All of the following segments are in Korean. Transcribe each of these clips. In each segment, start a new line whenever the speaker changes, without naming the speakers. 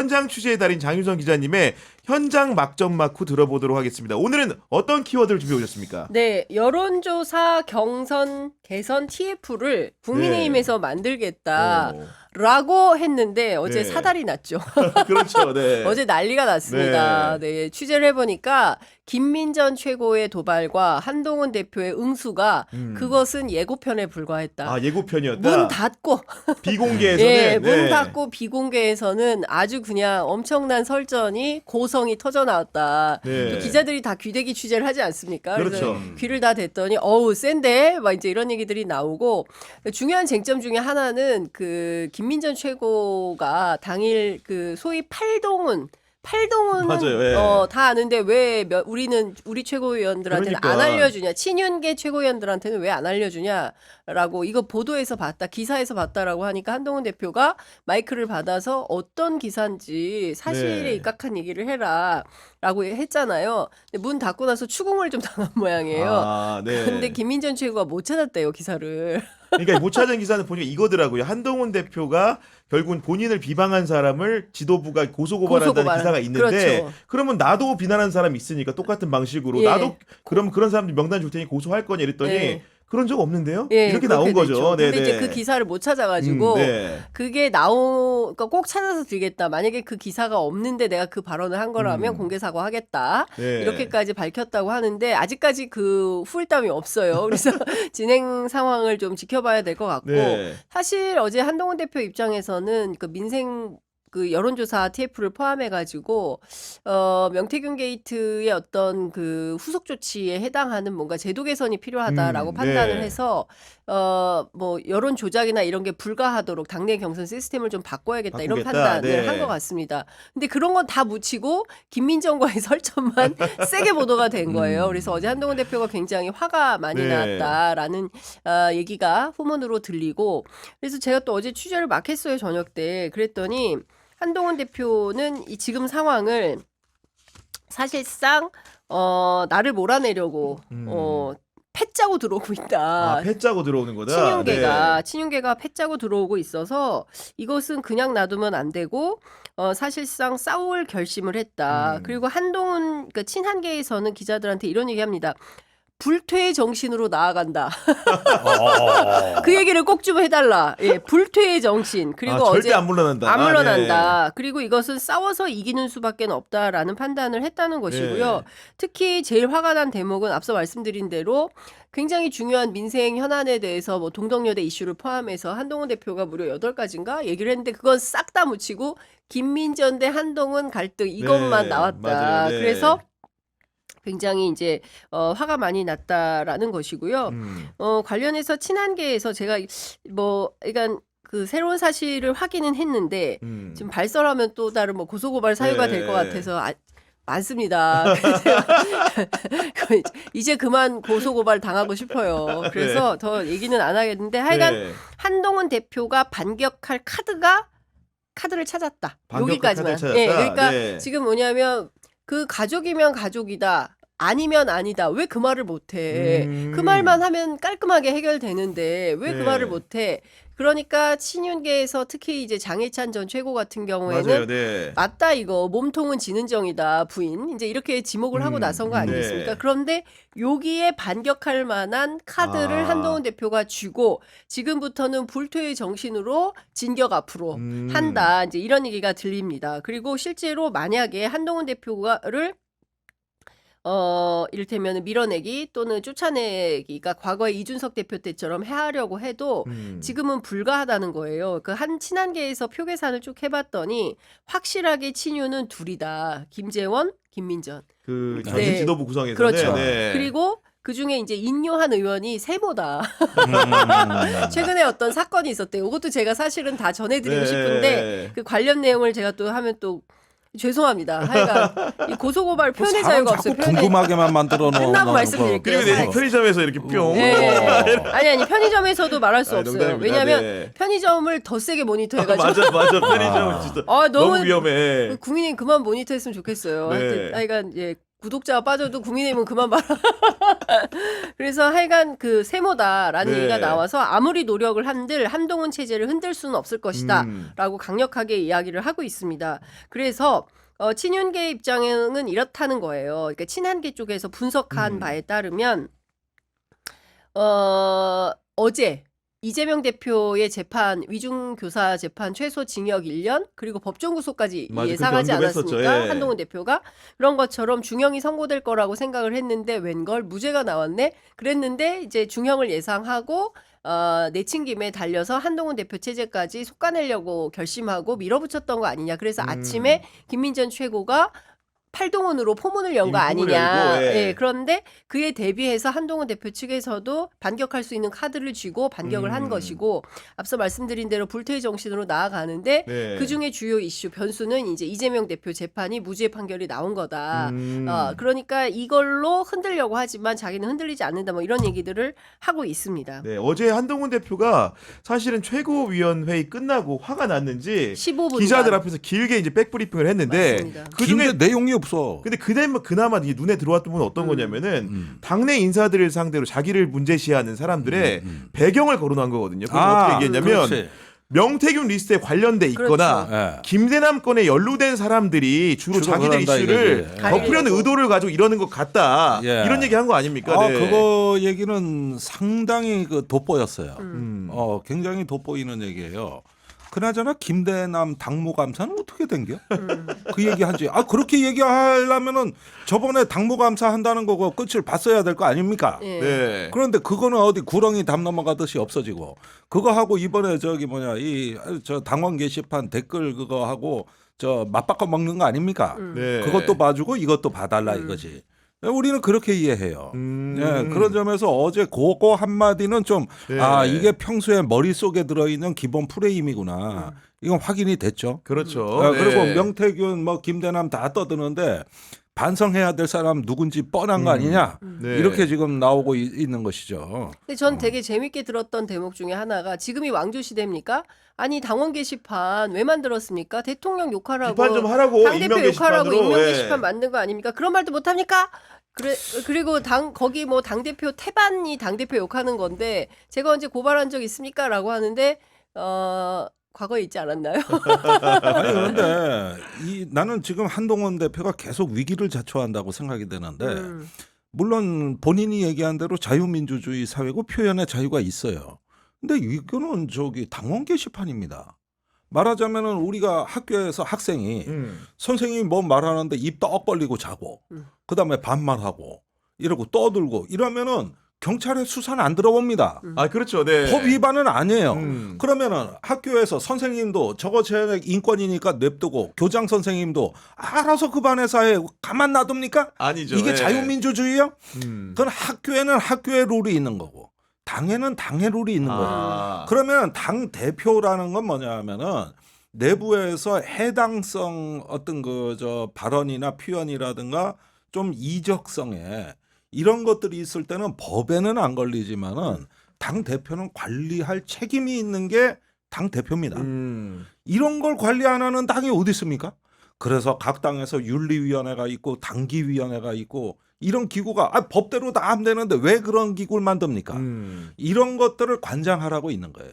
현장 취재의 달인 장윤성 기자님의 현장 막점 막후 들어보도록 하겠습니다. 오늘은 어떤 키워드를 준비해 오셨습니까?
네, 여론조사 경선 개선 TF를 국민의힘에서 만들겠다. 라고 했는데 어제
네.
사달이 났죠.
그렇죠. 네.
어제 난리가 났습니다. 네, 취재를 해보니까 김민전 최고의 도발과 한동훈 대표의 응수가 그것은 예고편에 불과했다.
아, 예고편이었다.
문 닫고
비공개에서는
예, 문 닫고 비공개에서는 아주 그냥 엄청난 설전이 고성이 터져 나왔다.
네.
또 기자들이 다 귀대기 취재를 하지 않습니까?
그렇죠.
그래서 귀를 다 댔더니 어우 센데 막 이제 이런 얘기들이 나오고 중요한 쟁점 중에 하나는 그 김민전 최고가 당일 그 소위 팔동은
맞아요. 예.
다 아는데 왜 우리는 우리 최고위원들한테는 안
그러니까.
알려주냐, 친윤계 최고위원들한테는 왜 안 알려주냐라고 이거 보도에서 봤다, 기사에서 봤다라고 하니까 한동훈 대표가 마이크를 받아서 어떤 기사인지 사실에
네.
입각한 얘기를 해라라고 했잖아요. 근데 문 닫고 나서 추궁을 좀 당한 모양이에요.
아, 네.
근데 김민전 최고가 못 찾았대요 기사를.
그러니까 못 찾은 기사는 보니까 이거더라고요. 한동훈 대표가 결국은 본인을 비방한 사람을 지도부가 고소고발한다는
고소고발.
기사가 있는데
그렇죠.
그러면 나도 비난한 사람이 있으니까 똑같은 방식으로
예.
나도 그럼 그런 사람들 명단 줄 테니 고소할 거냐 이랬더니
예.
그런 적 없는데요?
예,
이렇게
그렇게
나온 거죠.
됐죠. 근데
네네.
이제 그 기사를 못 찾아가지고
네.
그게 그러니까 꼭 찾아서 드리겠다. 만약에 그 기사가 없는데 내가 그 발언을 한 거라면 공개 사과하겠다.
네.
이렇게까지 밝혔다고 하는데 아직까지 그 후일담이 없어요. 그래서 진행 상황을 좀 지켜봐야 될 것 같고
네.
사실 어제 한동훈 대표 입장에서는 그 민생 그 여론조사 TF를 포함해가지고 명태균 게이트의 어떤 그 후속 조치에 해당하는 뭔가 제도 개선이 필요하다라고 판단을
네.
해서 뭐 여론 조작이나 이런 게 불가하도록 당내 경선 시스템을 좀 바꿔야겠다 이런
바꾸겠다.
판단을
네.
한 것 같습니다. 근데 그런 건 다 묻히고 김민정과의 설전만 세게 보도가 된 거예요. 그래서 어제 한동훈 대표가 굉장히 화가 많이
네.
나왔다라는 얘기가 후문으로 들리고 그래서 제가 또 어제 취재를 막 했어요 저녁 때. 그랬더니 한동훈 대표는 이 지금 상황을 사실상 나를 몰아내려고 패 짜고 들어오고 있다.
아, 패 짜고 들어오는 거다.
친윤계가 패 짜고 들어오고 있어서 이것은 그냥 놔두면 안 되고 사실상 싸울 결심을 했다. 그리고 한동훈 그러니까 친한계에서는 기자들한테 이런 얘기합니다. 불퇴의 정신으로 나아간다. 그 얘기를 꼭 좀 해달라. 예, 불퇴의 정신. 그리고 어제
절대 안 물러난다.
안 물러난다.
아, 네.
그리고 이것은 싸워서 이기는 수밖에 없다라는 판단을 했다는 것이고요.
네.
특히 제일 화가 난 대목은 앞서 말씀드린 대로 굉장히 중요한 민생 현안에 대해서 뭐 동덕여대 이슈를 포함해서 한동훈 대표가 무려 8가지인가 얘기를 했는데 그건 싹 다 묻히고 김민전 대 한동훈 갈등 이것만
네,
나왔다.
맞아요. 네.
그래서 굉장히 이제 화가 많이 났다라는 것이고요. 관련해서 친한계에서 제가 그러니까 그 새로운 사실을 확인은 했는데 지금 발설하면 또 다른 뭐 고소고발 사유가 될 것 같아서 많습니다. 이제 그만 고소고발 당하고 싶어요. 그래서 더 얘기는 안 하겠는데 하여간
네.
한동훈 대표가 반격할 카드를 찾았다.
반격할
여기까지만.
카드를 찾았다.
예, 그러니까
네.
지금 뭐냐면 그 가족이면 가족이다. 아니면 아니다. 왜 그 말을 못해? 그 말만 하면 깔끔하게 해결되는데 왜 그
네.
말을 못해? 그러니까 친윤계에서 특히 이제 장해찬 전 최고 같은 경우에는
맞아요. 네.
맞다 이거 몸통은 지는 정이다 부인 이제 이렇게 지목을 하고 나선 거 아니겠습니까?
네.
그런데 여기에 반격할 만한 카드를 한동훈 대표가 쥐고 지금부터는 불퇴의 정신으로 진격 앞으로 한다 이제 이런 얘기가 들립니다. 그리고 실제로 만약에 한동훈 대표를 이를테면 밀어내기 또는 쫓아내기가 과거에 이준석 대표 때처럼 해하려고 해도 지금은 불가하다는 거예요. 그 한 친한계에서 표 계산을 쭉 해봤더니 확실하게 친윤은 둘이다. 김재원, 김민전.
그
네.
전신 지도부 구성에서는
그렇죠.
네.
그리고 그 중에 이제 인요한 의원이 세모다. 최근에 어떤 사건이 있었대요. 이것도 제가 사실은 다 전해드리고
네.
싶은데 그 관련 내용을 제가 또 하면 또 죄송합니다. 하여간 이 고소고발 표현의
사람
자유가
자꾸
없어요.
궁금하게만 만들어 놓은
끝나고 말씀드릴게요.
그리고
네.
편의점에서 이렇게 뿅.
네. 아니 편의점에서도 말할 수 없어요.
농담입니다.
왜냐하면
네.
편의점을 더 세게 모니터해가지고
맞아. 편의점 진짜
너무
너무 위험해.
국민이 그만 모니터했으면 좋겠어요.
네.
하여튼 하여간 구독자가 빠져도 국민의힘은 그만 봐라. 그래서 하여간 그 세모다라는
네.
얘기가 나와서 아무리 노력을 한들 한동훈 체제를 흔들 수는 없을 것이다 라고 강력하게 이야기를 하고 있습니다. 그래서 친윤계 입장은 이렇다는 거예요. 그러니까 친한계 쪽에서 분석한 바에 따르면 어제 이재명 대표의 재판 위중교사 재판 최소 징역 1년 그리고 법정 구속까지
맞아,
예상하지
그렇게 언급했었죠.
않았습니까?
예.
한동훈 대표가 그런 것처럼 중형이 선고될 거라고 생각을 했는데 웬걸 무죄가 나왔네. 그랬는데 이제 중형을 예상하고 내친 김에 달려서 한동훈 대표 체제까지 솎아내려고 결심하고 밀어붙였던 거 아니냐. 그래서 아침에 김민전 최고가 팔동훈으로 포문을 연 거
이미 포문을
아니냐.
열고, 예.
예, 그런데 그에 대비해서 한동훈 대표 측에서도 반격할 수 있는 카드를 쥐고 반격을 한 것이고 앞서 말씀드린 대로 불태의 정신으로 나아가는데
네.
그중에 주요 이슈 변수는 이제 이재명 대표 재판이 무죄 판결이 나온 거다. 그러니까 이걸로 흔들려고 하지만 자기는 흔들리지 않는다. 뭐 이런 얘기들을 하고 있습니다.
네, 어제 한동훈 대표가 사실은 최고위원회의 끝나고 화가 났는지
15분
기자들 앞에서 길게 이제 백브리핑을 했는데
맞습니다.
그 중에
근데 내용이 없어.
근데 그나마 이게 눈에 들어왔던 건 어떤 거냐면은 당내 인사들을 상대로 자기를 문제시하는 사람들의 배경을 거론한 거거든요. 그건 어떻게 얘기했냐면
그렇지.
명태균 리스트에 관련돼 있거나
그렇죠.
김대남 건에 연루된 사람들이 주로 자기들
그런다
이슈를
이거지.
덮으려는 의도를 가지고 이러는 것 같다.
예.
이런 얘기 한 거 아닙니까? 네.
그거 얘기는 상당히 돋보였어요.
음.
굉장히 돋보이는 얘기예요. 그나저나 김대남 당무감사는 어떻게 된겨? 그 얘기하지. 그렇게 얘기하려면은 저번에 당무감사 한다는 거고 끝을 봤어야 될 거 아닙니까?
예.
네.
그런데 그거는 어디 구렁이 담 넘어가듯이 없어지고 그거 하고 이번에 저 당원 게시판 댓글 그거 하고 저 맞바꿔 먹는 거 아닙니까?
네.
그것도 봐주고 이것도 봐달라 이거지. 우리는 그렇게 이해해요. 예, 그런 점에서 어제 그거 한마디는 좀
네.
이게 평소에 머릿속에 들어있는 기본 프레임이구나. 이건 확인이 됐죠.
그렇죠.
그리고
네.
명태균 김대남 다 떠드는데 반성해야 될 사람 누군지 뻔한 거 아니냐.
네.
이렇게 지금 나오고 있는 것이죠.
근데 전 되게 재밌게 들었던 대목 중에 하나가 지금이 왕조 시대입니까? 아니 당원 게시판 왜 만들었습니까? 대통령 욕하라고
비판 좀 하라고
당대표
익명
욕하라고
게시판으로,
익명
예.
게시판 만든 거 아닙니까? 그런 말도 못 합니까? 그리고 거기 당대표 태반이 당대표 욕하는 건데 제가 언제 고발한 적 있습니까?라고 하는데 과거에 있지 않았나요?
아니 그런데 나는 지금 한동훈 대표가 계속 위기를 자초한다고 생각이 되는데 물론 본인이 얘기한 대로 자유민주주의 사회고 표현의 자유가 있어요. 근데 이거는 당원 게시판입니다. 말하자면은 우리가 학교에서 학생이 선생님이 뭐 말하는데 입 떡 벌리고 자고 그다음에 반말하고 이러고 떠들고 이러면은 경찰에 수사는 안 들어봅니다.
그렇죠. 네.
법 위반은 아니에요.
그러면은
학교에서 선생님도 저거 제 인권이니까 냅두고 교장 선생님도 알아서 그 반에서 해 가만 놔둡니까?
아니죠.
이게
네.
자유민주주의요? 그건 학교에는 학교의 룰이 있는 거고 당에는 당의 룰이 있는 거예요. 그러면 당 대표라는 건 뭐냐면은 내부에서 해당성 어떤 발언이나 표현이라든가 좀 이적성에 이런 것들이 있을 때는 법에는 안 걸리지만은 당 대표는 관리할 책임이 있는 게 당 대표입니다. 이런 걸 관리 안 하는 당이 어디 있습니까? 그래서 각 당에서 윤리위원회가 있고 당기위원회가 있고 이런 기구가 법대로 다 하면 되는데 왜 그런 기구를 만듭니까? 이런 것들을 관장하라고 있는 거예요.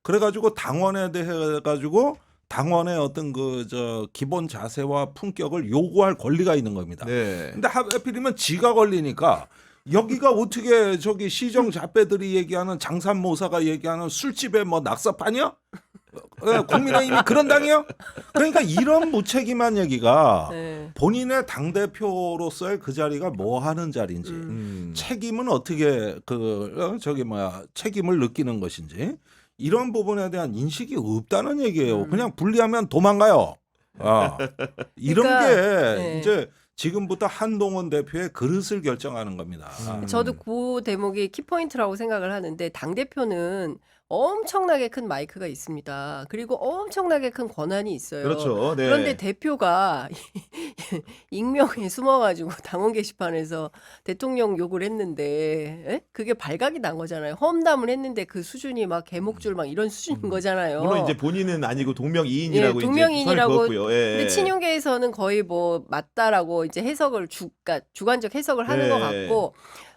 그래가지고 당원에 대해 가지고 당원의 어떤 기본 자세와 품격을 요구할 권리가 있는 겁니다.
네.
근데 하필이면 지가 걸리니까 여기가 어떻게 시정 잡배들이 얘기하는 장산모사가 얘기하는 술집에 낙사판이야? 국민의힘이 그런 당이요? 그러니까 이런 무책임한 얘기가
네.
본인의 당대표로서의 그 자리가 뭐 하는 자리인지 책임은 어떻게 책임을 느끼는 것인지 이런 부분에 대한 인식이 없다는 얘기예요. 그냥 분리하면 도망가요. 이런
그러니까,
게
네.
이제 지금부터 한동훈 대표의 그릇을 결정하는 겁니다.
저도 그 대목이 키포인트라고 생각을 하는데 당대표는 엄청나게 큰 마이크가 있습니다. 그리고 엄청나게 큰 권한이 있어요.
그렇죠. 네.
그런데 대표가 익명에 숨어가지고 당원 게시판에서 대통령 욕을 했는데 에? 그게 발각이 난 거잖아요. 험담을 했는데 그 수준이 막 개목줄 막 이런 수준인 거잖아요.
물론 이제 본인은 아니고 동명이인이라고
예,
이제
동명이인이라고.
선을 그었고요. 예.
근데 친윤계에서는 거의 뭐 맞다라고 이제 해석을 그러니까 주관적 해석을 하는 것
네.
같고.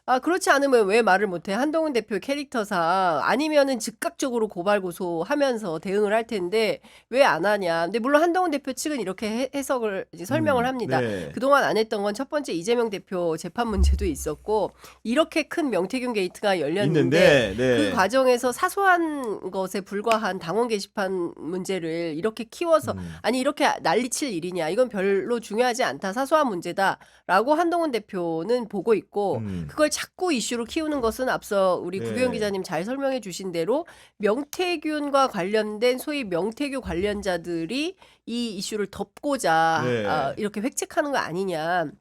아, 그렇지 않으면 왜 말을 못해? 한동훈 대표 캐릭터상 아니면은 즉각적으로 고발 고소하면서 대응을 할 텐데 왜 안 하냐? 근데 물론 한동훈 대표 측은 이렇게 해석을 이제 설명을 합니다.
네.
그동안 안 했던 건 첫 번째 이재명 대표 재판 문제도 있었고 이렇게 큰 명태균 게이트가 열렸는데
있는데 네.
그 과정에서 사소한 것에 불과한 당원 게시판 문제를 이렇게 키워서 아니 이렇게 난리칠 일이냐? 이건 별로 중요하지 않다. 사소한 문제다라고 한동훈 대표는 보고 있고 그걸 자꾸 이슈로 키우는 것은 앞서 우리
네.
구규영 기자님 잘 설명해 주신 대로 명태균과 관련된 소위 명태균 관련자들이 이 이슈를 덮고자
네.
이렇게 획책하는 거 아니냐.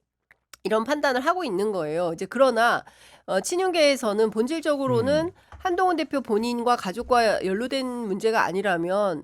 이런 판단을 하고 있는 거예요. 이제 그러나 친윤계에서는 본질적으로는 한동훈 대표 본인과 가족과 연루된 문제가 아니라면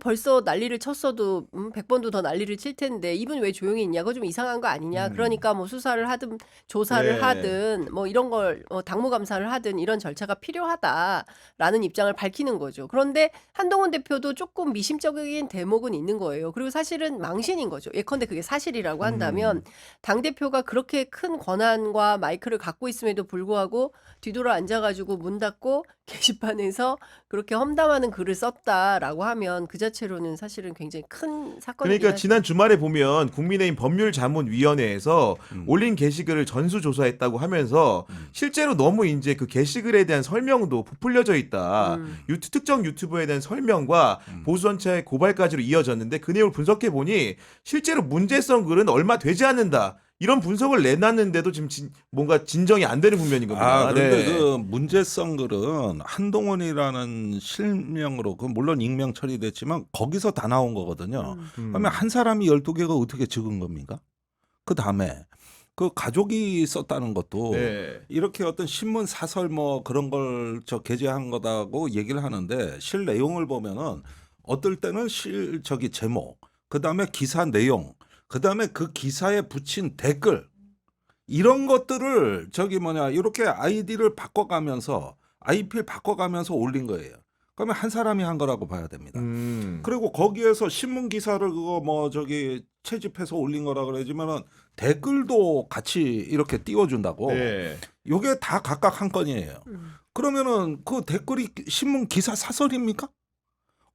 벌써 난리를 쳤어도 100번도 더 난리를 칠 텐데 이분 왜 조용히 있냐? 그거 좀 이상한 거 아니냐? 그러니까 뭐 수사를 하든 조사를
네.
하든 뭐 이런 걸 당무감사를 하든 이런 절차가 필요하다라는 입장을 밝히는 거죠. 그런데 한동훈 대표도 조금 미심쩍인 대목은 있는 거예요. 그리고 사실은 망신인 거죠. 예컨대 그게 사실이라고 한다면 당대표가 그렇게 큰 권한과 마이크를 갖고 있음에도 불구하고 뒤돌아 앉아가지고 문 닫고 게시판에서 그렇게 험담하는 글을 썼다라고 하면 그 자체로는 사실은 굉장히 큰 사건이긴
그러니까
하죠.
지난 주말에 보면 국민의힘 법률자문위원회에서 올린 게시글을 전수조사했다고 하면서 실제로 너무 이제 그 게시글에 대한 설명도 부풀려져 있다. 특정 유튜버에 대한 설명과 보수 전체의 고발까지로 이어졌는데 그 내용을 분석해 보니 실제로 문제성 글은 얼마 되지 않는다. 이런 분석을 내놨는데도 지금 뭔가 진정이 안 되는 국면인 겁니다.
그런데
네.
그 문제성 글은 한동훈이라는 실명으로 그 물론 익명 처리됐지만 거기서 다 나온 거거든요. 그러면 한 사람이 12개가 어떻게 적은 겁니까? 그 다음에 그 가족이 썼다는 것도
네.
이렇게 어떤 신문 사설 뭐 그런 걸 게재한 거다고 얘기를 하는데 실 내용을 보면은 어떨 때는 제목, 그 다음에 기사 내용, 그 다음에 그 기사에 붙인 댓글 이런 것들을 이렇게 아이디를 바꿔가면서 IP를 바꿔가면서 올린 거예요. 그러면 한 사람이 한 거라고 봐야 됩니다. 그리고 거기에서 신문 기사를 그거 채집해서 올린 거라 그러지만은 댓글도 같이 이렇게 띄워준다고.
네.
요게 다 각각 한 건이에요. 그러면은 그 댓글이 신문 기사 사설입니까?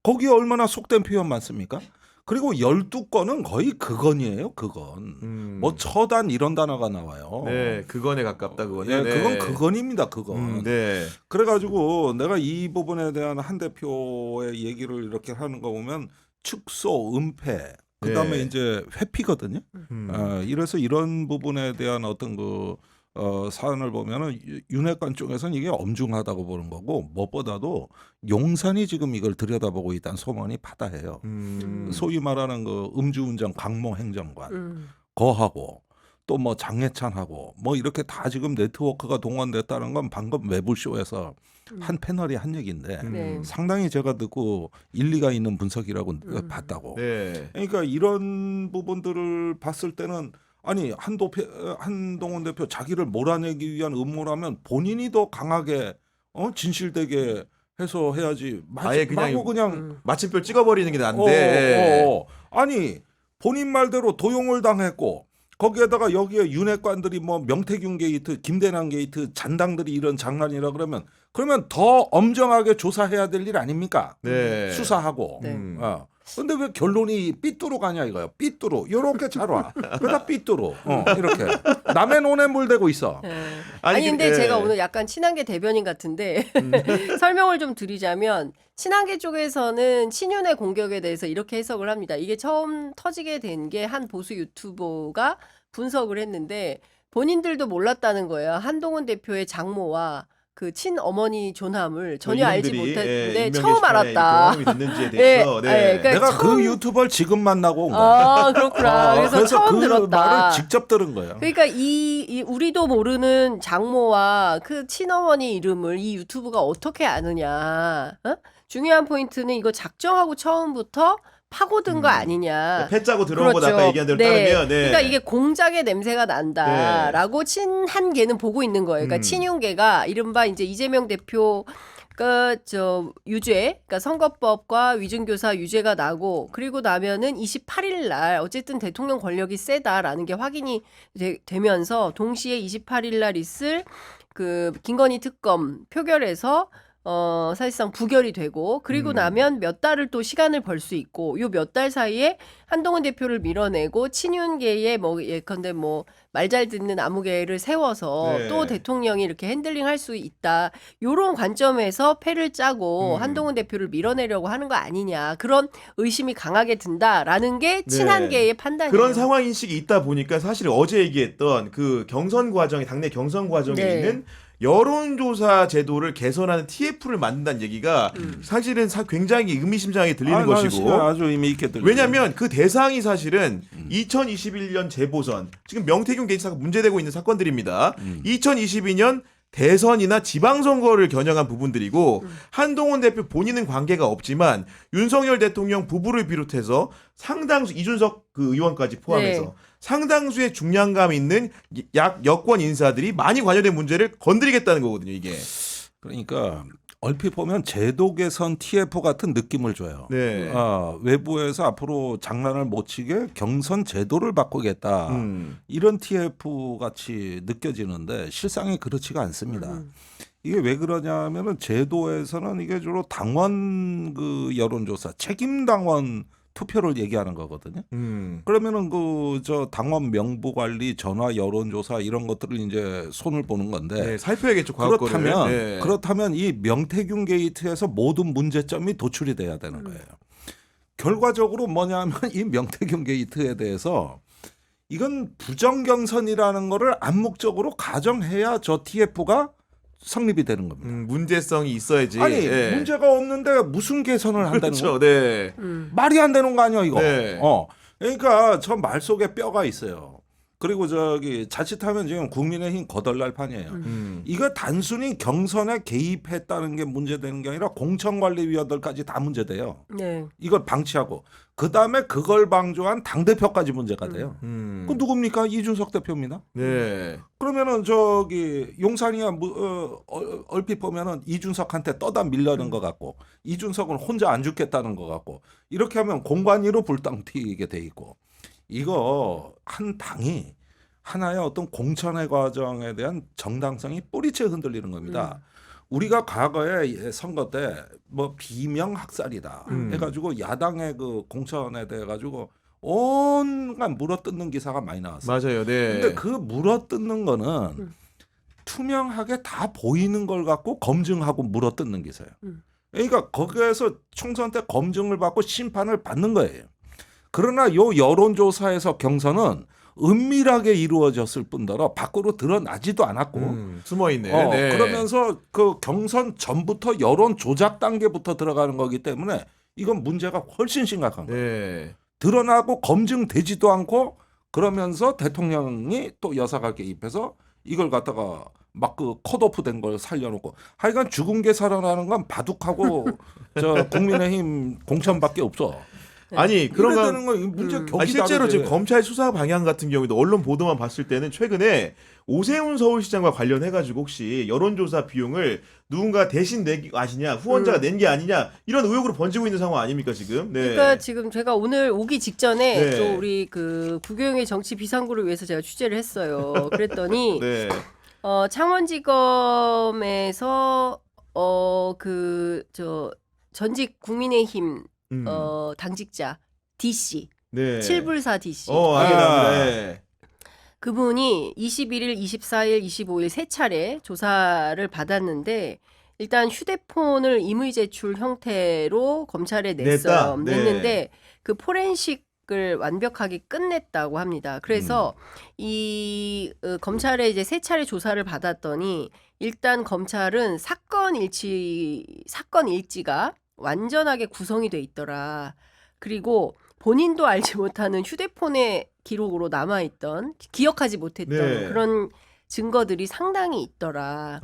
거기에 얼마나 속된 표현 많습니까? 그리고 12건은 거의 그건이에요. 그건. 뭐 처단 이런 단어가 나와요.
네, 그건에 가깝다 그거는.
네,
네.
그건 그건입니다. 그건.
네.
그래가지고 내가 이 부분에 대한 한 대표의 얘기를 이렇게 하는 거 보면 축소, 은폐, 그다음에
네.
이제 회피거든요. 이래서 이런 부분에 대한 어떤 사안을 보면은 윤핵관 쪽에서는 이게 엄중하다고 보는 거고 무엇보다도 용산이 지금 이걸 들여다보고 있다는 소문이 바다해요. 소위 말하는 그 음주운전 강모 행정관 거하고 또 뭐 장해찬하고 뭐 이렇게 다 지금 네트워크가 동원됐다는 건 방금 외부쇼에서 한 패널이 한 얘기인데
네.
상당히 제가 듣고 일리가 있는 분석이라고 봤다고.
네.
그러니까 이런 부분들을 봤을 때는 아니 한동훈 대표 자기를 몰아내기 위한 음모라면 본인이 더 강하게 진실되게 해서 해야지.
아예 그냥
그냥
마침표 찍어버리는 게 난데.
아니 본인 말대로 도용을 당했고 거기에다가 여기에 윤핵관들이 뭐 명태균 게이트, 김대남 게이트 잔당들이 이런 장난이라 그러면 더 엄정하게 조사해야 될 일 아닙니까?
네.
수사하고.
네.
근데 왜 결론이 삐뚤어 가냐 이거야. 삐뚤어. 요렇게 잘 와. 그러다 삐뚤어. 이렇게. 남의 논에 물대고 있어.
네.
아니,
근데
예.
제가 오늘 약간 친한계 대변인 같은데 설명을 좀 드리자면 친한계 쪽에서는 친윤의 공격에 대해서 이렇게 해석을 합니다. 이게 처음 터지게 된 게 한 보수 유튜버가 분석을 했는데 본인들도 몰랐다는 거예요. 한동훈 대표의 장모와 그 친어머니 존함을 전혀 알지 못했는데 처음 알았다.
경험이 됐는지에 대해서. 네.
그러니까
내가
처음...
그 유튜버를 지금 만나고 온 거야.
그렇구나. 그래서 처음
그
들었다.
말을 직접 들은 거야.
그러니까 이 우리도 모르는 장모와 그 친어머니 이름을 이 유튜브가 어떻게 아느냐. 중요한 포인트는 이거 작정하고 처음부터 파고든 거 아니냐.
패 짜고 들어온
그렇죠.
거 아까 얘기한 대로 따르면
그러니까 이게 공작의 냄새가 난다라고 친한계는 보고 있는 거예요. 그러니까 친윤계가 이른바 이제 이재명 대표 유죄, 그러니까 선거법과 위증교사 유죄가 나고 그리고 나면은 28일 날 어쨌든 대통령 권력이 세다라는 게 확인이 되면서 동시에 28일 날 있을 그 김건희 특검 표결에서 사실상 부결이 되고 그리고 나면 몇 달을 또 시간을 벌 수 있고 요 몇 달 사이에 한동훈 대표를 밀어내고 친윤계의 뭐 예컨대 뭐 말 잘 듣는 아무개를 세워서 또 대통령이 이렇게 핸들링 할 수 있다. 요런 관점에서 패를 짜고 한동훈 대표를 밀어내려고 하는 거 아니냐. 그런 의심이 강하게 든다라는 게 친한계의 판단이에요.
그런 상황 인식이 있다 보니까 사실 어제 얘기했던 그 경선 과정에 당내 경선 과정에 있는 여론조사 제도를 개선하는 TF를 만든다는 얘기가 사실은 굉장히 의미심장하게 들리는 것이고
아주 의미 있게 들리죠.
왜냐하면 그 대상이 사실은 2021년 재보선 지금 명태균 게이트가 문제되고 있는 사건들입니다. 2022년 대선이나 지방선거를 겨냥한 부분들이고 한동훈 대표 본인은 관계가 없지만 윤석열 대통령 부부를 비롯해서 상당수 이준석 그 의원까지 포함해서 상당수의 중량감 있는 여권 인사들이 많이 관여된 문제를 건드리겠다는 거거든요. 이게.
그러니까 얼핏 보면 제도 개선 TF 같은 느낌을 줘요. 외부에서 앞으로 장난을 못 치게 경선 제도를 바꾸겠다. 이런 TF 같이 느껴지는데 실상이 그렇지가 않습니다. 이게 왜 그러냐면은 제도에서는 이게 주로 당원 그 여론조사 책임 당원 투표를 얘기하는 거거든요. 그러면은 저 당원 명부 관리, 전화 여론조사 이런 것들을 이제 손을 보는 건데
살펴야겠죠. 과거를.
그렇다면 이 명태균 게이트에서 모든 문제점이 도출이 돼야 되는 거예요. 결과적으로 뭐냐면 이 명태균 게이트에 대해서 이건 부정경선이라는 거를 암묵적으로 가정해야 저 TF가 성립이 되는 겁니다.
문제성이 있어야지.
아니 문제가 없는데 무슨 개선을 한다는
그렇죠.
거? 말이 안 되는 거 아니야 이거. 그러니까 저 말 속에 뼈가 있어요. 그리고 자칫하면 지금 국민의힘 거덜날 판이에요. 이거 단순히 경선에 개입했다는 게 문제되는 게 아니라 공천관리위원들까지 다 문제돼요. 이걸 방치하고 그 다음에 그걸 방조한 당 대표까지 문제가 돼요. 그 누굽니까? 이준석 대표입니다. 그러면은 용산이야 얼핏 보면은 이준석한테 떠다 밀려는 것 같고 이준석은 혼자 안 죽겠다는 것 같고 이렇게 하면 공관위로 불당 튀게 돼 있고. 이거 한 당이 하나의 어떤 공천의 과정에 대한 정당성이 뿌리째 흔들리는 겁니다. 우리가 과거에 선거 때 뭐 비명 학살이다 해가지고 야당의 그 공천에 대해 가지고 온갖 물어뜯는 기사가 많이 나왔어요.
맞아요.
근데 그 물어뜯는 거는 투명하게 다 보이는 걸 갖고 검증하고 물어뜯는 기사예요. 그러니까 거기에서 총선 때 검증을 받고 심판을 받는 거예요. 그러나 요 여론조사에서 경선은 은밀하게 이루어졌을 뿐더러 밖으로 드러나지도 않았고
숨어 있네.
그러면서 그 경선 전부터 여론 조작 단계부터 들어가는 거기 때문에 이건 문제가 훨씬 심각한 거예요. 드러나고 검증되지도 않고 그러면서 대통령이 또 여사가 개입해서 이걸 갖다가 막 그 컷오프 된 걸 살려놓고 하여간 죽은 게 살아나는 건 바둑하고 저 국민의힘 공천밖에 없어.
아니 그런
건
실제로 지금 검찰 수사 방향 같은 경우도 언론 보도만 봤을 때는 최근에 오세훈 서울시장과 관련해가지고 혹시 여론조사 비용을 누군가 대신 내기 아시냐 후원자가 낸 게 아니냐 이런 의혹으로 번지고 있는 상황 아닙니까 지금?
그러니까 지금 제가 오늘 오기 직전에 또 우리 그 구교영의 정치 비상구를 위해서 제가 취재를 했어요. 그랬더니 창원지검에서 전직 국민의힘 당직자 DC 칠불사 DC 그분이 21일, 24일, 25일 세 차례 조사를 받았는데 일단 휴대폰을 임의 제출 형태로 검찰에 냈어요. 냈는데 그 포렌식을 완벽하게 끝냈다고 합니다. 그래서 이 검찰에 이제 세 차례 조사를 받았더니 일단 검찰은 사건 일지가 완전하게 구성이 돼 있더라. 그리고 본인도 알지 못하는 휴대폰의 기록으로 남아있던 기억하지 못했던 그런 증거들이 상당히 있더라.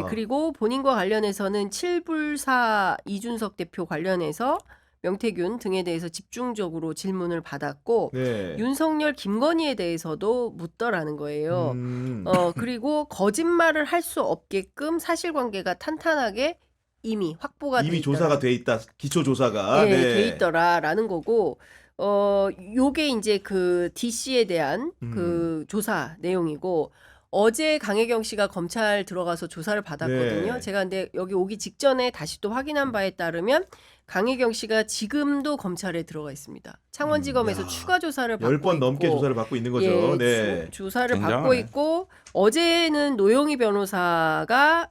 그리고 본인과 관련해서는 칠불사 이준석 대표 관련해서 명태균 등에 대해서 집중적으로 질문을 받았고
네.
윤석열, 김건희에 대해서도 묻더라는 거예요.
음.
그리고 거짓말을 할 수 없게끔 사실관계가 탄탄하게 이미 확보가 돼
이미
있더라.
조사가 돼 있다. 기초 조사가.
네, 돼 있더라라는 거고 요게 이제 그 DC에 대한 그 조사 내용이고 어제 강혜경 씨가 검찰 들어가서 조사를 받았거든요.
네.
제가 근데 여기 오기 직전에 다시 또 확인한 바에 따르면 강혜경 씨가 지금도 검찰에 들어가 있습니다. 창원지검에서
야.
추가 조사를 받고
10번 넘게
있고,
조사를 받고 있는 거죠.
예,
네.
조사를 받고
굉장하네.
있고 어제는 노영희 변호사가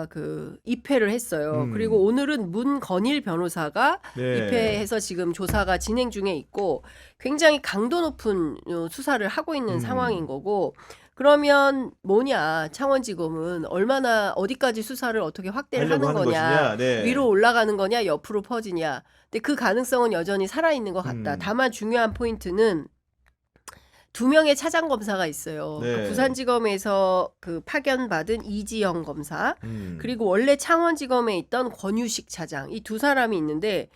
그 입회를 했어요. 그리고 오늘은 문건일 변호사가
네.
입회해서 지금 조사가 진행 중에 있고 굉장히 강도 높은 수사를 하고 있는 상황인 거고 그러면 뭐냐 창원지검은 얼마나 어디까지 수사를 어떻게 확대를
하려고
하는
하는
거냐
것이냐. 네.
위로 올라가는 거냐 옆으로 퍼지냐 근데 그 가능성은 여전히 살아있는 것 같다. 다만 중요한 포인트는 2명의 차장 검사가 있어요.
네.
그 부산지검에서 그 파견받은 이지영 검사
음.
그리고 원래 창원지검에 있던 권유식 차장 이 두 사람이 있는데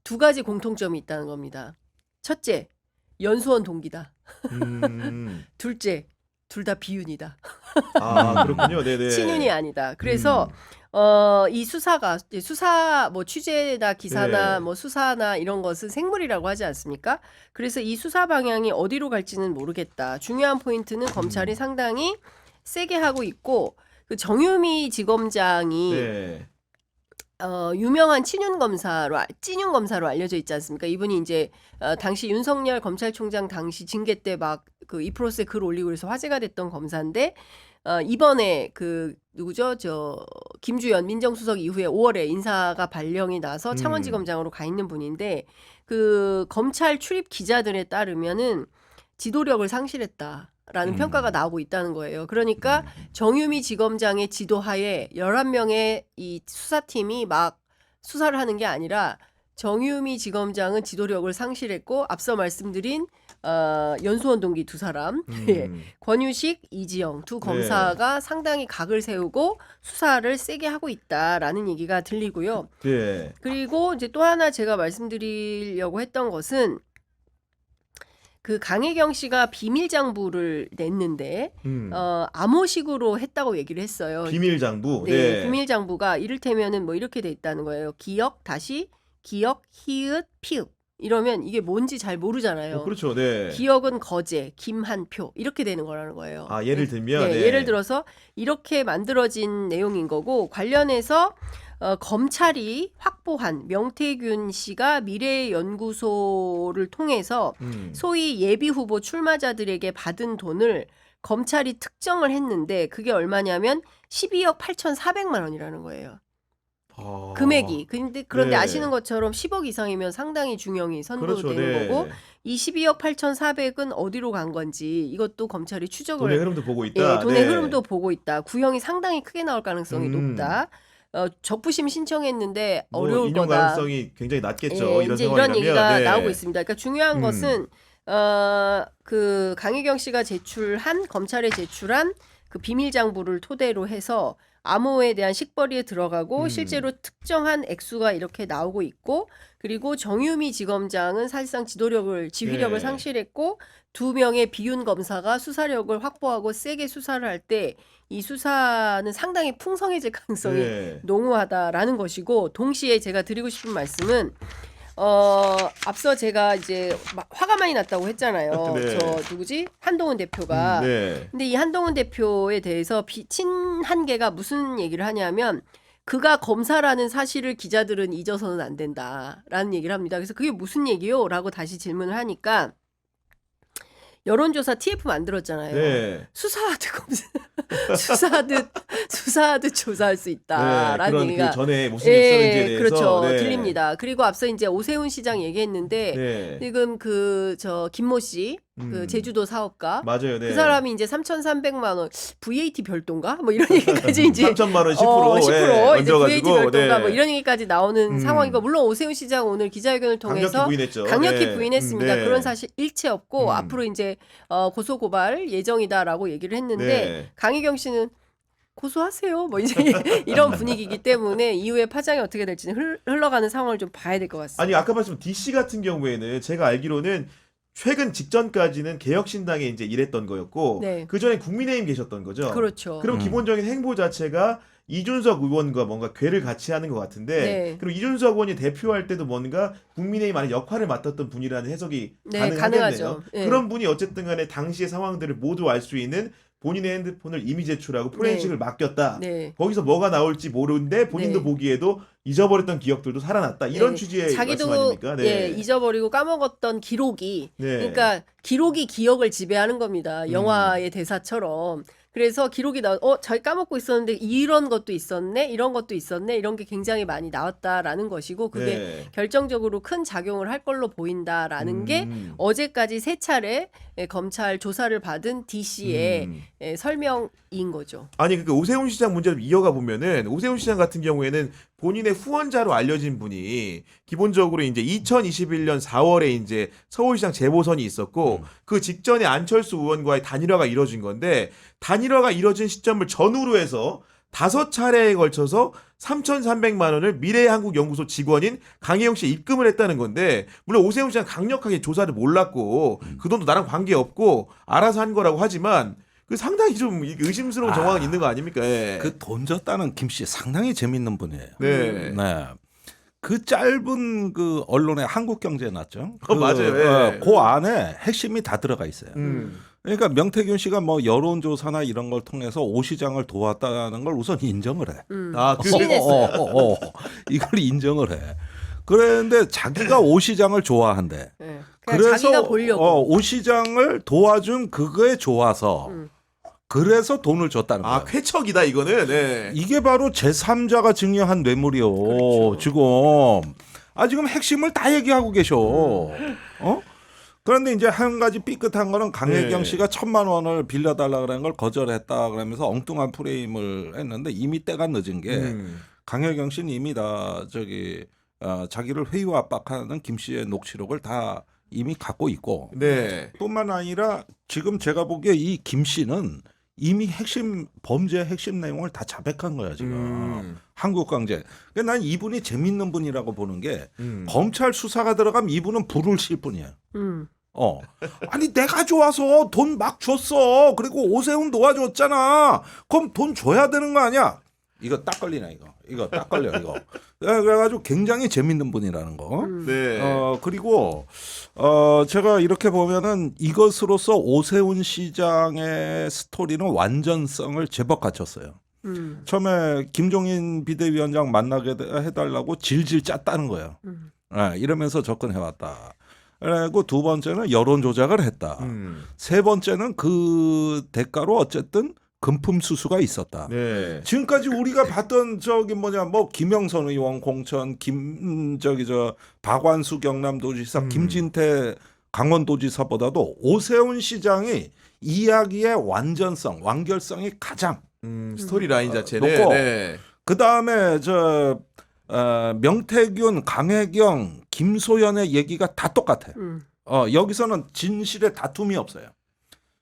두 가지 공통점이 있다는 겁니다. 첫째, 연수원 동기다. 둘째, 둘 다 비윤이다.
아, 그렇군요. 네네.
친윤이 아니다. 그래서 이 수사가 수사 뭐 취재나 기사나
네.
뭐 수사나 이런 것은 생물이라고 하지 않습니까? 그래서 이 수사 방향이 어디로 갈지는 모르겠다. 중요한 포인트는 검찰이 상당히 세게 하고 있고 그 정유미 지검장이
네.
유명한 찐윤 검사로 알려져 있지 않습니까? 이분이 이제 당시 윤석열 검찰총장 당시 징계 때 막 그 이프로스에 글 올리고 그래서 화제가 됐던 검사인데 이번에 그 누구죠? 김주연 민정수석 이후에 5월에 인사가 발령이 나서 창원지검장으로 가 있는 분인데 그 검찰 출입 기자들에 따르면은 지도력을 상실했다라는 평가가 나오고 있다는 거예요. 그러니까 정유미 지검장의 지도하에 11명의 이 수사팀이 막 수사를 하는 게 아니라 정유미 지검장은 지도력을 상실했고 앞서 말씀드린 연수원 동기 두 사람 예. 권유식, 이지영 두 검사가 상당히 각을 세우고 수사를 세게 하고 있다라는 얘기가 들리고요.
네.
그리고 이제 또 하나 제가 말씀드리려고 했던 것은 그 강혜경 씨가 비밀장부를 냈는데 암호식으로 했다고 얘기를 했어요.
비밀장부.
네,
네.
비밀장부가 이를테면은 뭐 이렇게 돼 있다는 거예요. 기억 다시 기억 히읗 피읍 이러면 이게 뭔지 잘 모르잖아요.
그렇죠. 네.
기억은 거제 김한표 이렇게 되는 거라는 거예요.
아, 예를 들면 네.
예를 들어서 이렇게 만들어진 내용인 거고 관련해서 검찰이 확보한 명태균 씨가 미래연구소를 통해서 소위 예비후보 출마자들에게 받은 돈을 검찰이 특정을 했는데 그게 얼마냐면 12억 8,400만 원이라는 거예요. 금액이. 그런데
네.
아시는 것처럼 10억 이상이면 상당히 중형이
그렇죠.
선고되는
네.
거고 이 12억 8,400은 어디로 간 건지 이것도 검찰이 추적을
돈의 흐름도 보고 있다.
예, 돈의
네.
흐름도 보고 있다. 구형이 상당히 크게 나올 가능성이 높다. 적부심 신청했는데
뭐
어려울
인용
거다.
가능성이 굉장히 낮겠죠.
예,
이런
이제
상황이라면.
이런 얘기가
네.
나오고 있습니다. 그러니까 중요한 것은 그 강혜경 씨가 검찰에 제출한 그 비밀장부를 토대로 해서 암호에 대한 식벌이에 들어가고 실제로 특정한 액수가 이렇게 나오고 있고 그리고 정유미 지검장은 사실상 지휘력을
네.
상실했고 2명의 비윤 검사가 수사력을 확보하고 세게 수사를 할 때 이 수사는 상당히 풍성해질 가능성이
네.
농후하다라는 것이고 동시에 제가 드리고 싶은 말씀은 앞서 제가 이제 화가 많이 났다고 했잖아요.
네.
누구지? 한동훈 대표가.
네.
근데 이 한동훈 대표에 대해서 친한계가 무슨 얘기를 하냐면 그가 검사라는 사실을 기자들은 잊어서는 안 된다라는 얘기를 합니다. 그래서 그게 무슨 얘기요? 라고 다시 질문을 하니까 여론조사 TF 만들었잖아요.
네.
수사하듯 조사할 수 있다라는
그런
얘기가
그 전에 무슨 일이 있었는지에 대해서
그렇죠.
네.
들립니다. 그리고 앞서 이제 오세훈 시장 얘기했는데
네.
지금 김모 씨, 그 제주도 사업가
맞아요. 네.
그 사람이 이제 3,300만 원 VAT 별도인가? 뭐 이런 얘기까지 이제
3천만 원 10%
10%
예,
이제 VAT
얹어가지고
별도인가
네.
뭐 이런 얘기까지 나오는 상황이고 물론 오세훈 시장 오늘 기자회견을 통해서
강력히 부인했죠.
강력히
네.
부인했습니다.
네.
그런 사실 일체 없고 앞으로 이제 고소 고발 예정이다라고 얘기를 했는데
네.
강희경 씨는 고소하세요. 뭐 이제 이런 분위기이기 때문에 이후에 파장이 어떻게 될지는 흘러가는 상황을 좀 봐야 될 것 같습니다.
아니 아까 말씀 DC 같은 경우에는 제가 알기로는 최근 직전까지는 개혁신당에 이제 일했던 거였고
네.
그 전에 국민의힘 계셨던 거죠.
그렇죠.
그럼 기본적인 행보 자체가 이준석 의원과 뭔가 궤를 같이 하는 것 같은데
네.
그리고 이준석 의원이 대표할 때도 뭔가 국민의힘 안에 역할을 맡았던 분이라는 해석이
네,
가능하겠네요.
가능하죠. 네.
그런 분이 어쨌든 간에 당시의 상황들을 모두 알 수 있는 본인의 핸드폰을 이미 제출하고 포렌식을 맡겼다.
네.
거기서 뭐가 나올지 모르는데 본인도
네.
보기에도 잊어버렸던 기억들도 살아났다. 이런
네.
취지의
자기도
말씀 아닙니까? 네.
예, 잊어버리고 까먹었던 기록이
네.
그러니까 기록이 기억을 지배하는 겁니다. 영화의 대사처럼. 그래서 기록이 자기 까먹고 있었는데 이런 것도 있었네, 이런 것도 있었네, 이런 게 굉장히 많이 나왔다라는 것이고 그게
네.
결정적으로 큰 작용을 할 걸로 보인다라는 게 어제까지 세 차례 검찰 조사를 받은 DC의 설명인 거죠.
아니 그러니까 오세훈 시장 문제를 이어가 보면은 오세훈 시장 같은 경우에는 본인의 후원자로 알려진 분이 기본적으로 이제 2021년 4월에 이제 서울시장 재보선이 있었고 그 직전에 안철수 의원과의 단일화가 이뤄진 건데 단일화가 이뤄진 시점을 전후로 해서 5차례에 걸쳐서 3,300만 원을 미래한국연구소 직원인 강혜영 씨에 입금을 했다는 건데 물론 오세훈 시장 강력하게 조사를 몰랐고 그 돈도 나랑 관계없고 알아서 한 거라고 하지만 그 상당히 좀 의심스러운 정황은 있는 거 아닙니까? 예.
그 돈 줬다는 김 씨 상당히 재밌는 분이에요.
네.
네. 그 짧은 그 언론에 한국경제 났죠.
맞아요. 예.
그 안에 핵심이 다 들어가 있어요.
음.
그러니까 명태균 씨가 뭐 여론조사나 이런 걸 통해서 오 시장을 도왔다는 걸 우선 인정을 해.
아, 그
시인했어요.
이걸 인정을 해. 그런데 자기가 오 시장을 좋아한대.
네. 그냥 자기가 보려고.
오 시장을 도와준 그거에 좋아서 그래서 돈을 줬다는 거야.
아, 쾌척이다 이거는. 네.
이게 바로 제3자가 증여한 뇌물이요.
그렇죠.
지금 핵심을 다 얘기하고 계셔. 그런데 이제 한 가지 삐끗한 거는 강혜경
네.
씨가 1,000만 원을 빌려달라 그러는 걸 거절했다 그러면서 엉뚱한 프레임을 했는데 이미 때가 늦은 게 강혜경 씨는 이미 다 자기를 회유 압박하는 김 씨의 녹취록을 다 이미 갖고 있고
네.
뿐만 아니라 지금 제가 보기에 이 김 씨는 이미 범죄 핵심 내용을 다 자백한 거야 지금. 한국강제. 그러니까 난 이분이 재밌는 분이라고 보는 게 검찰 수사가 들어가면 이분은 불을 쉴 뿐이야. 아니 내가 좋아서 돈 막 줬어. 그리고 오세훈 도와줬잖아. 그럼 돈 줘야 되는 거 아니야? 이거 딱 걸리네 이거. 이거 딱 걸려 이거. 그래가지고 굉장히 재밌는 분이라는 거.
네.
그리고 제가 이렇게 보면은 이것으로서 오세훈 시장의 스토리는 완전성을 제법 갖췄어요. 처음에 김종인 비대위원장 만나게 해달라고 질질 짰다는 거예요. 이러면서 접근해왔다. 그리고 두 번째는 여론 조작을 했다. 세 번째는 그 대가로 어쨌든 금품 수수가 있었다.
네.
지금까지 우리가 봤던 김영선 의원 공천, 박완수 경남도지사, 김진태 강원도지사보다도 오세훈 시장이 이야기의 완결성이 가장
스토리 라인 자체는
높고
네.
그 다음에 명태균, 강혜경, 김소연의 얘기가 다 똑같아. 여기서는 진실의 다툼이 없어요.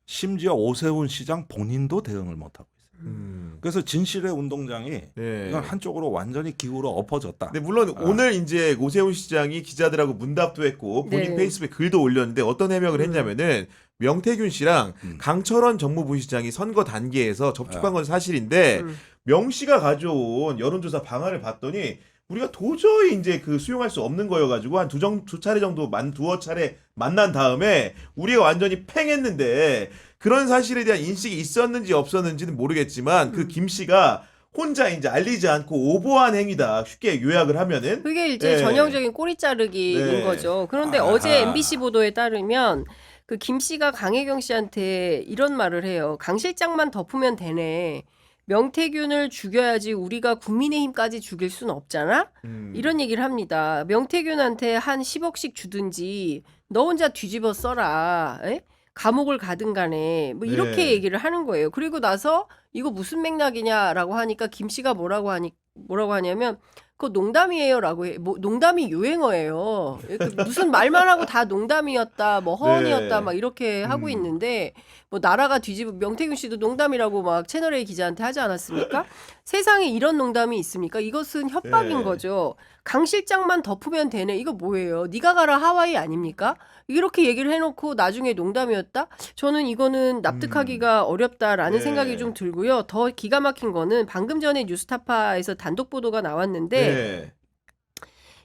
심지어 오세훈 시장 본인도 대응을 못하고 있어요. 그래서 진실의 운동장이
네.
이건 한쪽으로 완전히 기울어 엎어졌다.
근데 물론 오늘 이제 오세훈 시장이 기자들하고 문답도 했고 본인
네.
페이스북에 글도 올렸는데 어떤 해명을 했냐면은 명태균 씨랑 강철원 정무부 시장이 선거 단계에서 접촉한 건 사실인데 명 씨가 가져온 여론조사 방안을 봤더니 우리가 도저히 이제 그 수용할 수 없는 거여가지고 한 두 차례 정도 두어 차례 만난 다음에 우리가 완전히 팽했는데 그런 사실에 대한 인식이 있었는지 없었는지는 모르겠지만 그 김 씨가 혼자 이제 알리지 않고 오버한 행위다. 쉽게 요약을 하면은
그게 이제
네.
전형적인 꼬리 자르기인
네.
거죠. 그런데 어제 MBC 보도에 따르면 그 김 씨가 강혜경 씨한테 이런 말을 해요. 강 실장만 덮으면 되네. 명태균을 죽여야지 우리가 국민의힘까지 죽일 수는 없잖아. 이런 얘기를 합니다. 명태균한테 한 10억씩 주든지 너 혼자 뒤집어 써라. 에? 감옥을 가든 간에 뭐 이렇게
네.
얘기를 하는 거예요. 그리고 나서 이거 무슨 맥락이냐라고 하니까 김 씨가 뭐라고 하냐면 그거 농담이에요라고 해. 뭐 농담이 유행어예요. 무슨 말만 하고 다 농담이었다, 뭐 허언이었다,
네.
막 이렇게 하고 있는데 뭐 나라가 뒤집어 명태균 씨도 농담이라고 막 채널A 기자한테 하지 않았습니까? 세상에 이런 농담이 있습니까? 이것은 협박인
네.
거죠. 강 실장만 덮으면 되네. 이거 뭐예요? 네가 가라 하와이 아닙니까? 이렇게 얘기를 해놓고 나중에 농담이었다? 저는 이거는 납득하기가 어렵다라는
네.
생각이 좀 들고요. 더 기가 막힌 거는 방금 전에 뉴스타파에서 단독 보도가 나왔는데
네.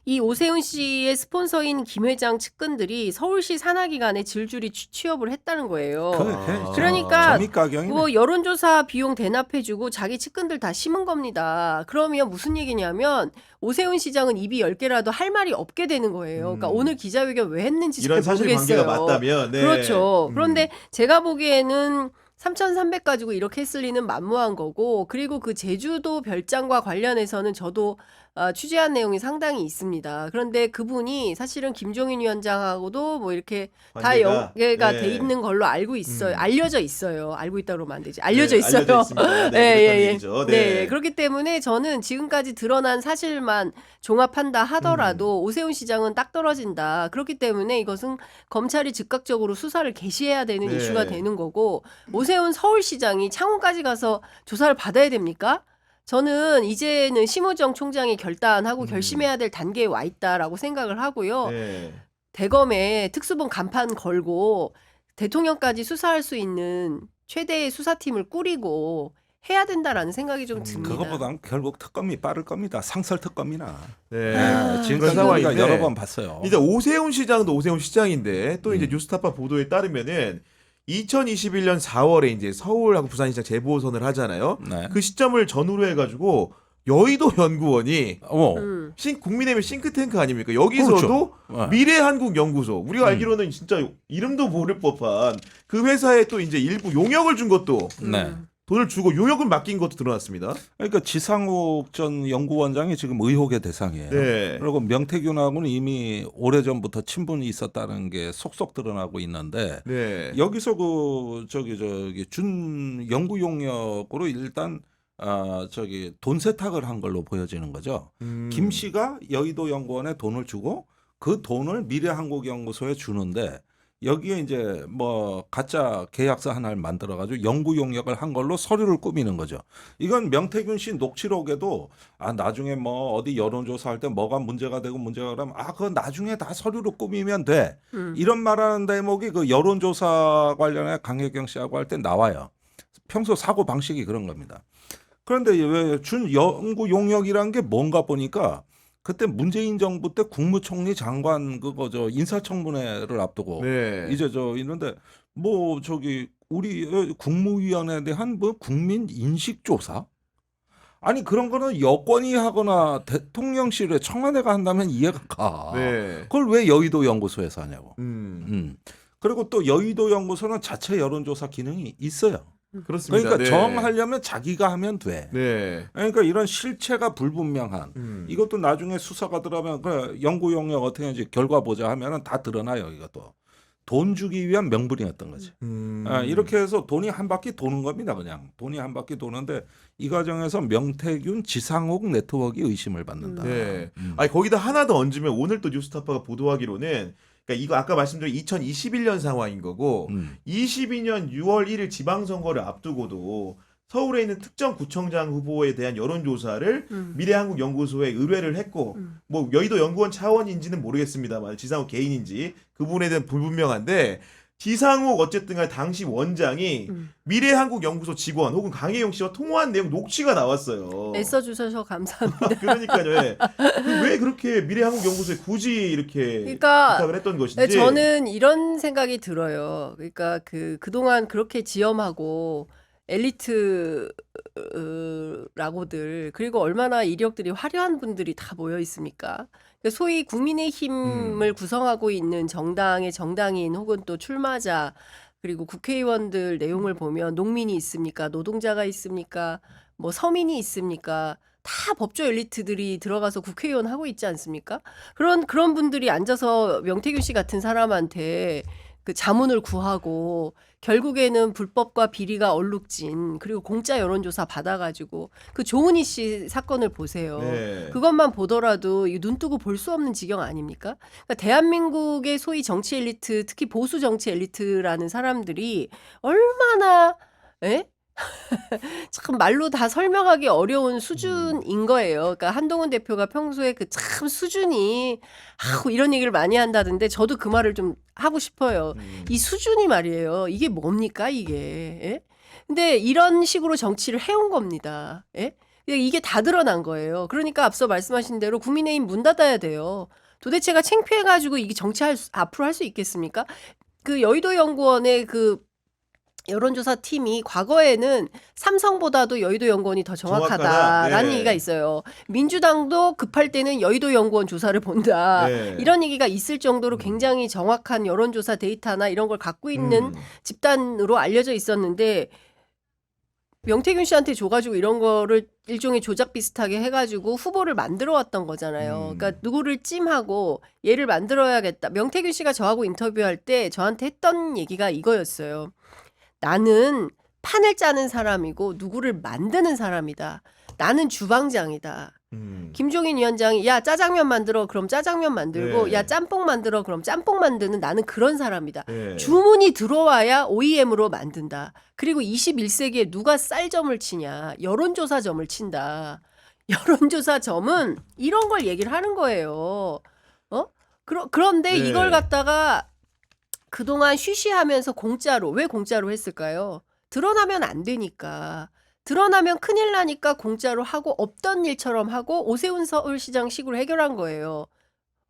이 오세훈 씨의 스폰서인 김 회장 측근들이 서울시 산하기관에 질주리 취업을 했다는 거예요. 그러니까
점입가경이네.
뭐 여론조사 비용 대납해주고 자기 측근들 다 심은 겁니다. 그러면 무슨 얘기냐면 오세훈 시장은 입이 10개라도 할 말이 없게 되는 거예요. 그러니까 오늘 기자회견 왜 했는지 잘
이런
모르겠어요.
사실관계가 맞다면 네.
그렇죠.
음.
그런데 제가 보기에는 3,300 가지고 이렇게 했을 리는 만무한 거고 그리고 그 제주도 별장과 관련해서는 저도 취재한 내용이 상당히 있습니다. 그런데 그분이 사실은 김종인 위원장하고도 뭐 이렇게 다
관계가,
연계가
네.
돼 있는 걸로 알고 있어요. 알려져 있어요. 알고 있다고 그러면 안 되지.
네,
알려져 있어요.
알려져 있습니다. 네,
예,
그랬던
예,
얘기죠.
네.
네.
그렇기 때문에 저는 지금까지 드러난 사실만 종합한다 하더라도 오세훈 시장은 딱 떨어진다. 그렇기 때문에 이것은 검찰이 즉각적으로 수사를 개시해야 되는
네.
이슈가 되는 거고 오세훈 서울시장이 창원까지 가서 조사를 받아야 됩니까? 저는 이제는 심우정 총장이 결단하고 결심해야 될 단계에 와 있다라고 생각을 하고요.
네.
대검에 특수본 간판 걸고 대통령까지 수사할 수 있는 최대의 수사팀을 꾸리고 해야 된다라는 생각이 좀 듭니다.
그것보다는 결국 특검이 빠를 겁니다. 상설 특검이나.
네.
지금까지
그런
우리가
상황인데
여러 번 봤어요.
이제 오세훈 시장도 오세훈 시장인데 또 이제 뉴스타파 보도에 따르면은 2021년 4월에 이제 서울하고 부산시장 재보선을 하잖아요.
네.
그 시점을 전후로 해가지고 여의도 연구원이 국민의힘 싱크탱크 아닙니까? 여기서도
그렇죠.
미래한국연구소 우리가 알기로는 진짜 이름도 모를 법한 그 회사에 또 이제 일부 용역을 준 것도
네.
돈을 주고 용역을 맡긴 것도 드러났습니다.
그러니까 지상욱 전 연구원장이 지금 의혹의 대상이에요.
네.
그리고 명태균하고는 이미 오래전부터 친분이 있었다는 게 속속 드러나고 있는데
네.
여기서 그 준 연구 용역으로 일단 돈 세탁을 한 걸로 보여지는 거죠. 김 씨가 여의도 연구원에 돈을 주고 그 돈을 미래한국연구소에 주는데 여기에 이제 뭐 가짜 계약서 하나를 만들어 가지고 연구 용역을 한 걸로 서류를 꾸미는 거죠. 이건 명태균 씨 녹취록에도 나중에 뭐 어디 여론조사할 때 뭐가 문제가 되고 문제가 그러면 그거 나중에 다 서류로 꾸미면 돼. 이런 말하는 대목이 그 여론조사 관련해 강혜경 씨하고 할 때 나와요. 평소 사고 방식이 그런 겁니다. 그런데 왜 준 연구 용역이란 게 뭔가 보니까 그때 문재인 정부 때 국무총리 장관 인사청문회를 앞두고
네.
이제 있는데 뭐 우리 국무위원회에 대한 뭐 국민 인식 조사? 아니 그런 거는 여권이 하거나 대통령실에 청와대가 한다면 이해가 가.
네.
그걸 왜 여의도 연구소에서 하냐고.
음.
그리고 또 여의도 연구소는 자체 여론조사 기능이 있어요.
그렇습니다.
그러니까
네.
정하려면 자기가 하면 돼.
네.
그러니까 이런 실체가 불분명한 이것도 나중에 수사가 들어가면 그 연구 용역 어떻게 하는지 결과 보자 하면은 다 드러나요. 이것도 돈 주기 위한 명분이었던 거지. 이렇게 해서 돈이 한 바퀴 도는 겁니다. 그냥 돈이 한 바퀴 도는데 이 과정에서 명태균 지상욱 네트워크 의심을 받는다.
네. 아니 거기다 하나 더 얹으면 오늘 또 뉴스타파가 보도하기로는 그러니까 이거 아까 말씀드린 2021년 상황인 거고 22년 6월 1일 지방선거를 앞두고도 서울에 있는 특정 구청장 후보에 대한 여론조사를 미래한국연구소에 의뢰를 했고 뭐 여의도 연구원 차원인지는 모르겠습니다만 지상욱 개인인지 그 부분에 대한 불분명한데 지상욱 어쨌든 간에 당시 원장이 미래한국연구소 직원 혹은 강혜용 씨와 통화한 내용 녹취가 나왔어요.
애써주셔서 감사합니다.
그러니까요. 예. 왜 그렇게 미래한국연구소에 굳이 이렇게
그러니까
부탁을 했던 것인지.
저는 이런 생각이 들어요. 그러니까 그동안 그렇게 지엄하고 엘리트라고들 그리고 얼마나 이력들이 화려한 분들이 다 모여 있습니까? 그러니까 소위 국민의힘을 구성하고 있는 정당의 정당인 혹은 또 출마자 그리고 국회의원들 내용을 보면 농민이 있습니까? 노동자가 있습니까? 뭐 서민이 있습니까? 다 법조 엘리트들이 들어가서 국회의원 하고 있지 않습니까? 그런 분들이 앉아서 명태균 씨 같은 사람한테 그 자문을 구하고 결국에는 불법과 비리가 얼룩진 그리고 공짜 여론조사 받아가지고 그 조은희 씨 사건을 보세요.
네.
그것만 보더라도 눈 뜨고 볼 수 없는 지경 아닙니까? 그러니까 대한민국의 소위 정치 엘리트, 특히 보수 정치 엘리트라는 사람들이 얼마나 참 말로 다 설명하기 어려운 수준인 거예요. 그러니까 한동훈 대표가 평소에 그 참 수준이 이런 얘기를 많이 한다던데 저도 그 말을 좀 하고 싶어요. 이 수준이 말이에요. 이게 뭡니까 이게? 예? 근데 이런 식으로 정치를 해온 겁니다. 예? 이게 다 드러난 거예요. 그러니까 앞서 말씀하신 대로 국민의힘 문 닫아야 돼요. 도대체가 창피해가지고 이게 앞으로 할 수 있겠습니까? 그 여의도 연구원의 그 여론조사 팀이 과거에는 삼성보다도 여의도 연구원이 더 정확하다라는
정확하다. 네.
얘기가 있어요. 민주당도 급할 때는 여의도 연구원 조사를 본다.
네.
이런 얘기가 있을 정도로 굉장히 정확한 여론조사 데이터나 이런 걸 갖고 있는 집단으로 알려져 있었는데 명태균 씨한테 줘가지고 이런 거를 일종의 조작 비슷하게 해가지고 후보를 만들어 왔던 거잖아요. 그러니까 누구를 찜하고 얘를 만들어야겠다. 명태균 씨가 저하고 인터뷰할 때 저한테 했던 얘기가 이거였어요. 나는 판을 짜는 사람이고 누구를 만드는 사람이다. 나는 주방장이다. 김종인 위원장이 야 짜장면 만들어 그럼 짜장면 만들고
네.
야 짬뽕 만들어 그럼 짬뽕 만드는 나는 그런 사람이다.
네.
주문이 들어와야 OEM으로 만든다. 그리고 21세기에 누가 쌀점을 치냐. 여론조사점을 친다. 여론조사점은 이런 걸 얘기를 하는 거예요. 그런데
네.
이걸 갖다가 그동안 쉬쉬하면서 공짜로 왜 공짜로 했을까요? 드러나면 안 되니까. 드러나면 큰일 나니까 공짜로 하고 없던 일처럼 하고 오세훈 서울시장 식으로 해결한 거예요.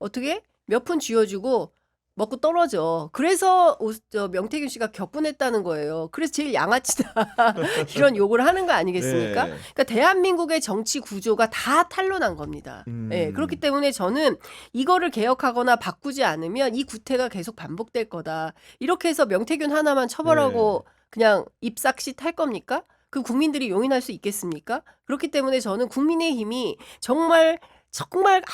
어떻게? 몇 푼 쥐어주고 먹고 떨어져. 그래서 명태균 씨가 격분했다는 거예요. 그래서 제일 양아치다. 이런 욕을 하는 거 아니겠습니까?
네.
그러니까 대한민국의 정치 구조가 다 탄로난 겁니다. 예, 그렇기 때문에 저는 이거를 개혁하거나 바꾸지 않으면 이 구태가 계속 반복될 거다. 이렇게 해서 명태균 하나만 처벌하고 그냥 입싹짓 할 겁니까? 그 국민들이 용인할 수 있겠습니까? 그렇기 때문에 저는 국민의힘이 정말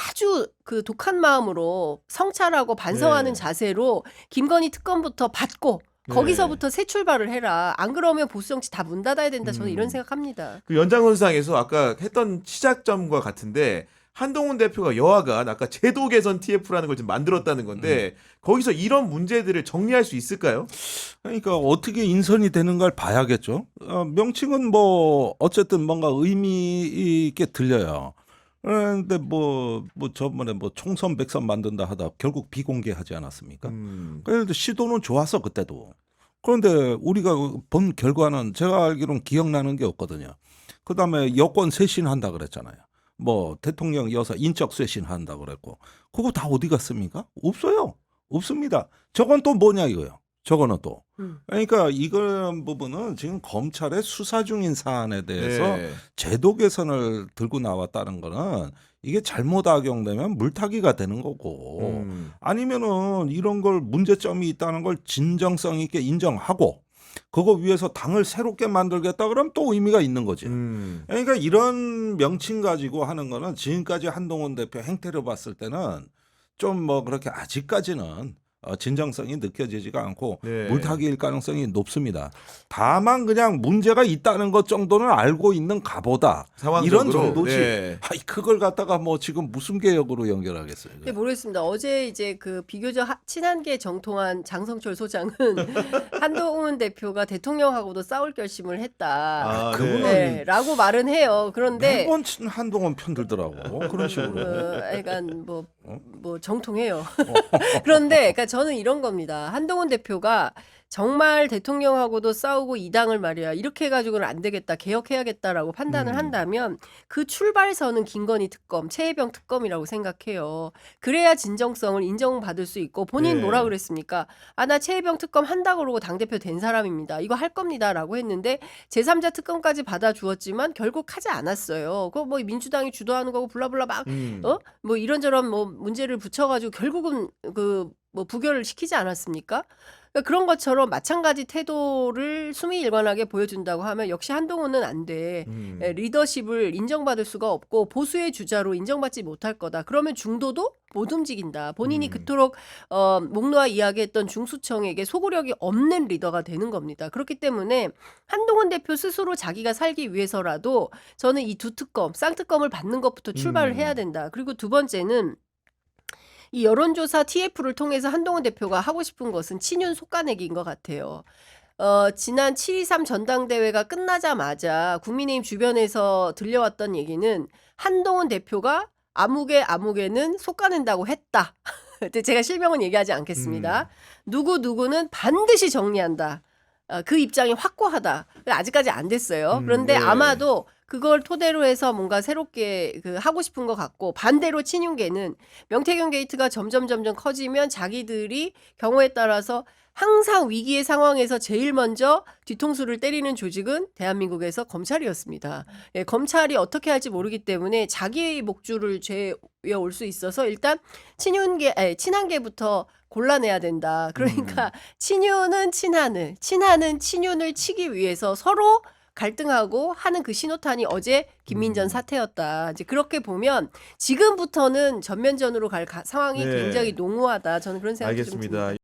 아주 그 독한 마음으로 성찰하고 반성하는
네.
자세로 김건희 특검부터 받고 거기서부터 새 출발을 해라. 안 그러면 보수 정치 다 문 닫아야 된다. 저는 이런 생각합니다.
그 연장선상에서 아까 했던 시작점과 같은데 한동훈 대표가 여하간 아까 제도 개선 TF라는 걸 좀 만들었다는 건데 거기서 이런 문제들을 정리할 수 있을까요?
그러니까 어떻게 인선이 되는 걸 봐야겠죠. 명칭은 뭐 어쨌든 뭔가 의미 있게 들려요. 그런데 저번에 총선 백선 만든다 하다 결국 비공개하지 않았습니까? 그래도 시도는 좋았어 그때도. 그런데 우리가 본 결과는 제가 알기로는 기억나는 게 없거든요. 그다음에 여권 쇄신한다 그랬잖아요. 대통령 이어서 인적 쇄신한다 그랬고 그거 다 어디 갔습니까? 없어요. 없습니다. 저건 또 뭐냐 이거요. 저거는 또. 그러니까 이런 부분은 지금 검찰의 수사 중인 사안에 대해서 제도 개선을 들고 나왔다는 거는 이게 잘못 악용되면 물타기가 되는 거고 아니면은 이런 걸 문제점이 있다는 걸 진정성 있게 인정하고 그거 위해서 당을 새롭게 만들겠다 그러면 또 의미가 있는 거지. 그러니까 이런 명칭 가지고 하는 거는 지금까지 한동훈 대표 행태를 봤을 때는 좀 그렇게 아직까지는 진정성이 느껴지지가 않고 물타기일 가능성이 높습니다. 다만 그냥 문제가 있다는 것 정도는 알고 있는 가보다
상황적으로.
이런 정도지.
네.
그걸 갖다가 지금 무슨 개혁으로 연결하겠어요.
네, 모르겠습니다. 어제 이제 그 비교적 친한계 정통한 장성철 소장은 한동훈 대표가 대통령하고도 싸울 결심을 했다.
그분은
라고 말은 해요. 그런데
매번 한동훈 편들더라고 그런 식으로.
약간 정통해요. 그런데 그러니까 저는 이런 겁니다. 한동훈 대표가 정말 대통령하고도 싸우고 이 당을 말이야 이렇게 해가지고는 안 되겠다 개혁해야겠다라고 판단을 한다면 그 출발선은 김건희 특검, 최혜병 특검이라고 생각해요. 그래야 진정성을 인정받을 수 있고 본인 뭐라 그랬습니까? 나 최혜병 특검 한다고 그러고 당대표 된 사람입니다. 이거 할 겁니다라고 했는데 제3자 특검까지 받아주었지만 결국 하지 않았어요. 그거 민주당이 주도하는 거고 블라블라 막 이런저런 문제를 붙여가지고 결국은 그 뭐 부결을 시키지 않았습니까? 그러니까 그런 것처럼 마찬가지 태도를 수미일관하게 보여준다고 하면 역시 한동훈은 안 돼. 리더십을 인정받을 수가 없고 보수의 주자로 인정받지 못할 거다. 그러면 중도도 못 움직인다. 본인이 그토록 목 놓아 이야기했던 중수청에게 소구력이 없는 리더가 되는 겁니다. 그렇기 때문에 한동훈 대표 스스로 자기가 살기 위해서라도 저는 이 두 특검, 쌍특검을 받는 것부터 출발을 해야 된다. 그리고 두 번째는 이 여론조사 TF를 통해서 한동훈 대표가 하고 싶은 것은 친윤 속가내기인 것 같아요. 지난 7.23 전당대회가 끝나자마자 국민의힘 주변에서 들려왔던 얘기는 한동훈 대표가 아무개는 속가낸다고 했다. 제가 실명은 얘기하지 않겠습니다. 누구는 반드시 정리한다. 그 입장이 확고하다. 아직까지 안 됐어요. 그런데
네.
아마도 그걸 토대로 해서 뭔가 새롭게 하고 싶은 것 같고 반대로 친윤계는 명태균 게이트가 점점 커지면 자기들이 경우에 따라서 항상 위기의 상황에서 제일 먼저 뒤통수를 때리는 조직은 대한민국에서 검찰이었습니다. 예, 검찰이 어떻게 할지 모르기 때문에 자기의 목줄을 죄에 올 수 있어서 일단 친한계부터 골라내야 된다. 그러니까 친윤은 친한은 친윤을 치기 위해서 서로 갈등하고 하는 그 신호탄이 어제 김민전 사태였다. 이제 그렇게 보면 지금부터는 전면전으로 갈 상황이
네.
굉장히 농후하다. 저는 그런 생각이 좀
알겠습니다.
듭니다.